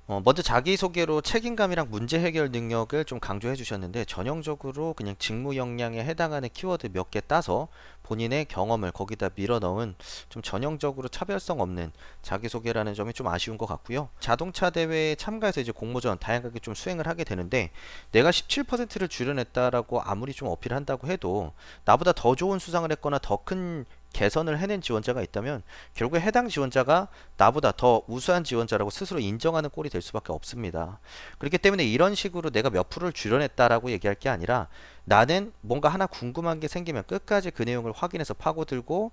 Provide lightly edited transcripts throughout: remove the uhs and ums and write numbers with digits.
먼저 자기소개로 책임감이랑 문제 해결 능력을 좀 강조해 주셨는데, 전형적으로 그냥 직무 역량에 해당하는 키워드 몇 개 따서 본인의 경험을 거기다 밀어 넣은 좀 전형적으로 차별성 없는 자기소개라는 점이 좀 아쉬운 것 같고요. 자동차 대회에 참가해서 이제 공모전 다양하게 좀 수행을 하게 되는데, 내가 17%를 줄여냈다라고 아무리 좀 어필한다고 해도 나보다 더 좋은 수상을 했거나 더 큰 개선을 해낸 지원자가 있다면 결국에 해당 지원자가 나보다 더 우수한 지원자라고 스스로 인정하는 꼴이 될 수밖에 없습니다. 그렇기 때문에 이런 식으로 내가 몇 프로를 줄여냈다라고 얘기할 게 아니라, 나는 뭔가 하나 궁금한 게 생기면 끝까지 그 내용을 확인해서 파고들고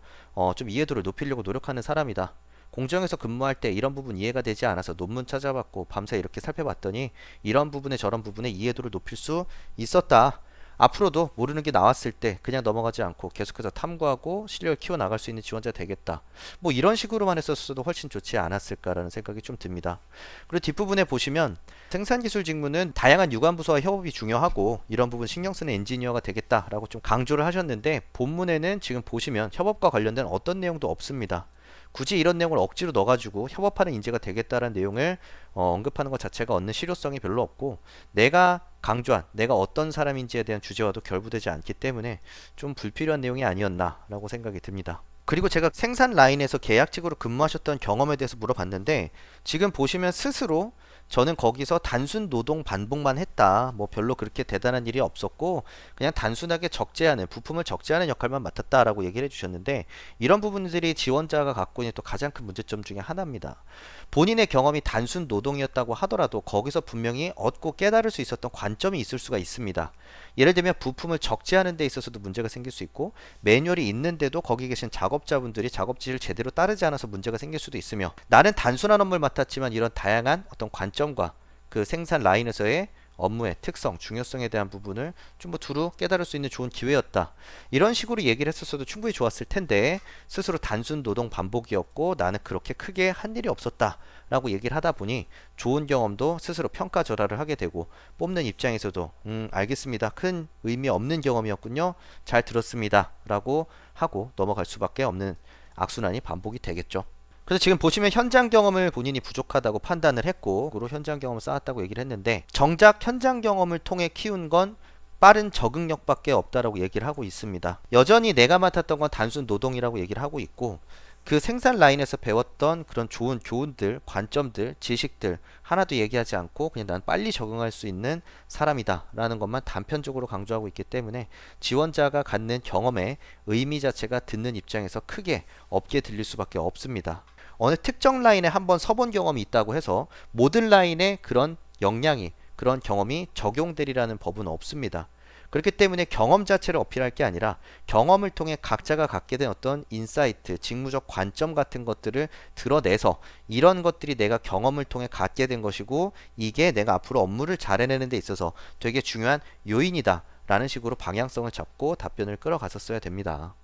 좀 이해도를 높이려고 노력하는 사람이다. 공정에서 근무할 때 이런 부분 이해가 되지 않아서 논문 찾아봤고 밤새 이렇게 살펴봤더니 이런 부분에 저런 부분에 이해도를 높일 수 있었다. 앞으로도 모르는 게 나왔을 때 그냥 넘어가지 않고 계속해서 탐구하고 실력을 키워나갈 수 있는 지원자 되겠다. 뭐 이런 식으로만 했었어도 훨씬 좋지 않았을까라는 생각이 좀 듭니다. 그리고 뒷부분에 보시면 생산기술 직무는 다양한 유관부서와 협업이 중요하고 이런 부분 신경 쓰는 엔지니어가 되겠다라고 좀 강조를 하셨는데, 본문에는 지금 보시면 협업과 관련된 어떤 내용도 없습니다. 굳이 이런 내용을 억지로 넣어가지고 협업하는 인재가 되겠다는 내용을 언급하는 것 자체가 얻는 실효성이 별로 없고, 내가 강조한 내가 어떤 사람인지에 대한 주제와도 결부되지 않기 때문에 좀 불필요한 내용이 아니었나 라고 생각이 듭니다. 그리고 제가 생산 라인에서 계약직으로 근무하셨던 경험에 대해서 물어봤는데, 지금 보시면 스스로 저는 거기서 단순 노동 반복만 했다, 뭐 별로 그렇게 대단한 일이 없었고 그냥 단순하게 적재하는, 부품을 적재하는 역할만 맡았다라고 얘기를 해주셨는데, 이런 부분들이 지원자가 갖고 있는 또 가장 큰 문제점 중에 하나입니다. 본인의 경험이 단순 노동이었다고 하더라도 거기서 분명히 얻고 깨달을 수 있었던 관점이 있을 수가 있습니다. 예를 들면 부품을 적재하는 데 있어서도 문제가 생길 수 있고, 매뉴얼이 있는데도 거기 계신 작업자분들이 작업지를 제대로 따르지 않아서 문제가 생길 수도 있으며, 나는 단순한 업무를 맡았지만 이런 다양한 어떤 관점과 그 생산 라인에서의 업무의 특성, 중요성에 대한 부분을 좀 뭐 두루 깨달을 수 있는 좋은 기회였다. 이런 식으로 얘기를 했었어도 충분히 좋았을 텐데, 스스로 단순 노동 반복이었고 나는 그렇게 크게 한 일이 없었다 라고 얘기를 하다 보니 좋은 경험도 스스로 평가절하를 하게 되고, 뽑는 입장에서도 알겠습니다, 큰 의미 없는 경험이었군요, 잘 들었습니다 라고 하고 넘어갈 수밖에 없는 악순환이 반복이 되겠죠. 그래서 지금 보시면 현장 경험을 본인이 부족하다고 판단을 했고, 그로 현장 경험을 쌓았다고 얘기를 했는데, 정작 현장 경험을 통해 키운 건 빠른 적응력밖에 없다라고 얘기를 하고 있습니다. 여전히 내가 맡았던 건 단순 노동이라고 얘기를 하고 있고, 그 생산 라인에서 배웠던 그런 좋은 교훈들, 관점들, 지식들 하나도 얘기하지 않고 그냥 난 빨리 적응할 수 있는 사람이다 라는 것만 단편적으로 강조하고 있기 때문에 지원자가 갖는 경험의 의미 자체가 듣는 입장에서 크게 없게 들릴 수밖에 없습니다. 어느 특정 라인에 한번 서본 경험이 있다고 해서 모든 라인에 그런 역량이, 그런 경험이 적용되리라는 법은 없습니다. 그렇기 때문에 경험 자체를 어필할 게 아니라 경험을 통해 각자가 갖게 된 어떤 인사이트, 직무적 관점 같은 것들을 드러내서 이런 것들이 내가 경험을 통해 갖게 된 것이고 이게 내가 앞으로 업무를 잘 해내는 데 있어서 되게 중요한 요인이다 라는 식으로 방향성을 잡고 답변을 끌어갔었어야 됩니다.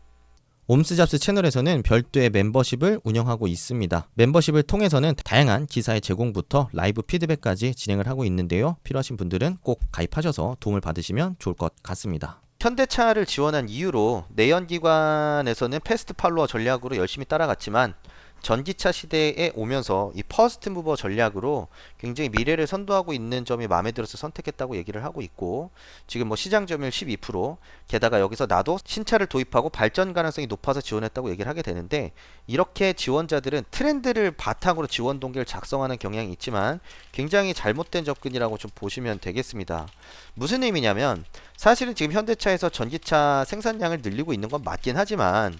옴스잡스 채널에서는 별도의 멤버십을 운영하고 있습니다. 멤버십을 통해서는 다양한 기사의 제공부터 라이브 피드백까지 진행을 하고 있는데요. 필요하신 분들은 꼭 가입하셔서 도움을 받으시면 좋을 것 같습니다. 현대차를 지원한 이유로 내연기관에서는 패스트 팔로워 전략으로 열심히 따라갔지만, 전기차 시대에 오면서 이 퍼스트 무버 전략으로 굉장히 미래를 선도하고 있는 점이 마음에 들어서 선택했다고 얘기를 하고 있고, 지금 뭐 시장 점유율 12%, 게다가 여기서 나도 신차를 도입하고 발전 가능성이 높아서 지원했다고 얘기를 하게 되는데, 이렇게 지원자들은 트렌드를 바탕으로 지원 동기를 작성하는 경향이 있지만 굉장히 잘못된 접근이라고 좀 보시면 되겠습니다. 무슨 의미냐면, 사실은 지금 현대차에서 전기차 생산량을 늘리고 있는 건 맞긴 하지만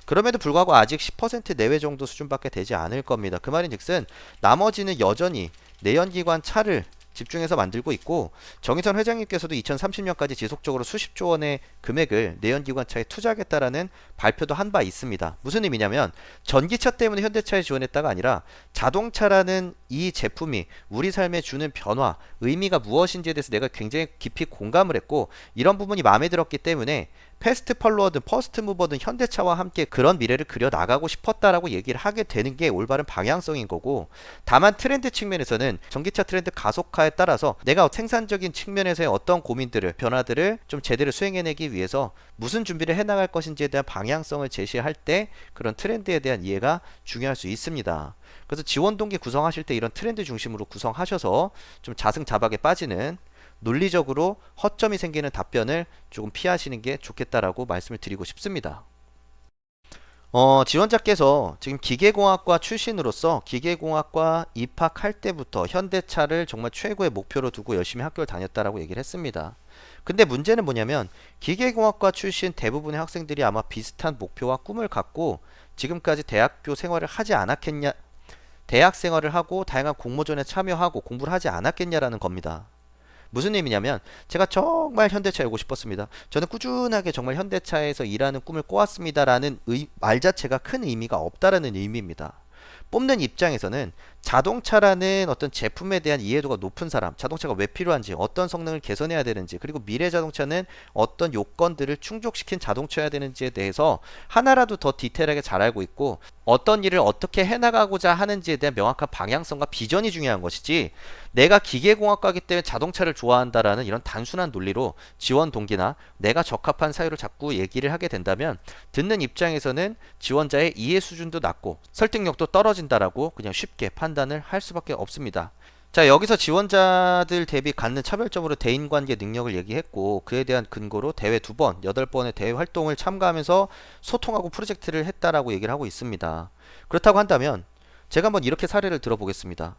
그럼에도 불구하고 아직 10% 내외 정도 수준밖에 되지 않을 겁니다. 그 말인즉슨 나머지는 여전히 내연기관 차를 집중해서 만들고 있고, 정의선 회장님께서도 2030년까지 지속적으로 수십조 원의 금액을 내연기관차에 투자하겠다라는 발표도 한 바 있습니다. 무슨 의미냐면 전기차 때문에 현대차에 지원했다가 아니라 자동차라는 이 제품이 우리 삶에 주는 변화, 의미가 무엇인지에 대해서 내가 굉장히 깊이 공감을 했고, 이런 부분이 마음에 들었기 때문에 패스트 팔로워든 퍼스트 무버든 현대차와 함께 그런 미래를 그려 나가고 싶었다라고 얘기를 하게 되는 게 올바른 방향성인 거고, 다만 트렌드 측면에서는 전기차 트렌드 가속화에 따라서 내가 생산적인 측면에서의 어떤 고민들을, 변화들을 좀 제대로 수행해내기 위해서 무슨 준비를 해나갈 것인지에 대한 방향성을 제시할 때 그런 트렌드에 대한 이해가 중요할 수 있습니다. 그래서 지원 동기 구성하실 때 이런 트렌드 중심으로 구성하셔서 좀 자승자박에 빠지는, 논리적으로 허점이 생기는 답변을 조금 피하시는 게 좋겠다라고 말씀을 드리고 싶습니다. 지원자께서 지금 기계공학과 출신으로서 기계공학과 입학할 때부터 현대차를 정말 최고의 목표로 두고 열심히 학교를 다녔다라고 얘기를 했습니다. 근데 문제는 뭐냐면 기계공학과 출신 대부분의 학생들이 아마 비슷한 목표와 꿈을 갖고 지금까지 대학교 생활을 하지 않았겠냐, 대학 생활을 하고 다양한 공모전에 참여하고 공부를 하지 않았겠냐라는 겁니다. 무슨 의미냐면 제가 정말 현대차에 오고 싶었습니다. 저는 꾸준하게 정말 현대차에서 일하는 꿈을 꿔왔습니다라는 말 자체가 큰 의미가 없다라는 의미입니다. 뽑는 입장에서는 자동차라는 어떤 제품에 대한 이해도가 높은 사람, 자동차가 왜 필요한지, 어떤 성능을 개선해야 되는지, 그리고 미래 자동차는 어떤 요건들을 충족시킨 자동차여야 되는지에 대해서 하나라도 더 디테일하게 잘 알고 있고, 어떤 일을 어떻게 해나가고자 하는지에 대한 명확한 방향성과 비전이 중요한 것이지, 내가 기계공학과이기 때문에 자동차를 좋아한다라는 이런 단순한 논리로 지원 동기나 내가 적합한 사유를 자꾸 얘기를 하게 된다면 듣는 입장에서는 지원자의 이해 수준도 낮고 설득력도 떨어진다라고 그냥 쉽게 판단을 할 수밖에 없습니다. 자, 여기서 지원자들 대비 갖는 차별점으로 대인관계 능력을 얘기했고, 그에 대한 근거로 대회 2번, 8번의 대회 활동을 참가하면서 소통하고 프로젝트를 했다라고 얘기를 하고 있습니다. 그렇다고 한다면 제가 한번 이렇게 사례를 들어보겠습니다.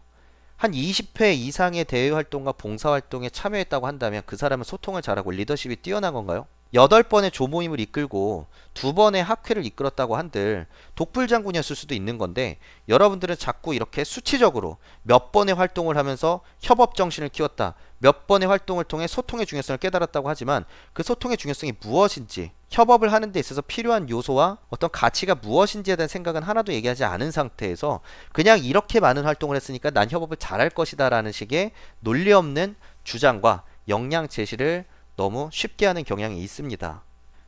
한 20회 이상의 대외 활동과 봉사 활동에 참여했다고 한다면 그 사람은 소통을 잘하고 리더십이 뛰어난 건가요? 8번의 조모임을 이끌고 2번의 학회를 이끌었다고 한들 독불장군이었을 수도 있는 건데, 여러분들은 자꾸 이렇게 수치적으로 몇 번의 활동을 하면서 협업 정신을 키웠다, 몇 번의 활동을 통해 소통의 중요성을 깨달았다고 하지만 그 소통의 중요성이 무엇인지, 협업을 하는 데 있어서 필요한 요소와 어떤 가치가 무엇인지에 대한 생각은 하나도 얘기하지 않은 상태에서 그냥 이렇게 많은 활동을 했으니까 난 협업을 잘할 것이다 라는 식의 논리 없는 주장과 역량 제시를 너무 쉽게 하는 경향이 있습니다.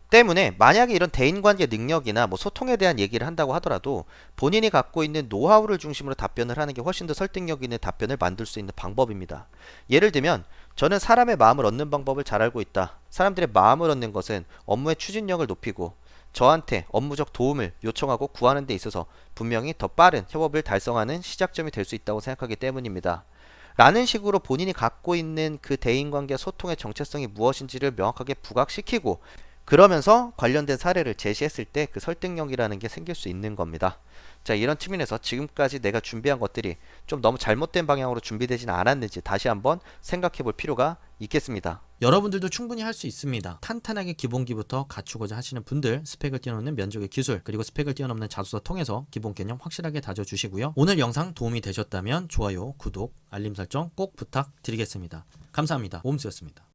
때문에 만약에 이런 대인관계 능력이나 뭐 소통에 대한 얘기를 한다고 하더라도 본인이 갖고 있는 노하우를 중심으로 답변을 하는 게 훨씬 더 설득력 있는 답변을 만들 수 있는 방법입니다. 예를 들면 저는 사람의 마음을 얻는 방법을 잘 알고 있다. 사람들의 마음을 얻는 것은 업무의 추진력을 높이고 저한테 업무적 도움을 요청하고 구하는 데 있어서 분명히 더 빠른 협업을 달성하는 시작점이 될 수 있다고 생각하기 때문입니다. 라는 식으로 본인이 갖고 있는 그 대인관계 소통의 정체성이 무엇인지를 명확하게 부각시키고, 그러면서 관련된 사례를 제시했을 때 그 설득력이라는 게 생길 수 있는 겁니다. 자, 이런 측면에서 지금까지 내가 준비한 것들이 좀 너무 잘못된 방향으로 준비되지는 않았는지 다시 한번 생각해 볼 필요가 있겠습니다. 여러분들도 충분히 할 수 있습니다. 탄탄하게 기본기부터 갖추고자 하시는 분들, 스펙을 뛰어넘는 면접의 기술, 그리고 스펙을 뛰어넘는 자소서 통해서 기본 개념 확실하게 다져주시고요. 오늘 영상 도움이 되셨다면 좋아요, 구독, 알림 설정 꼭 부탁드리겠습니다. 감사합니다. 오음수였습니다.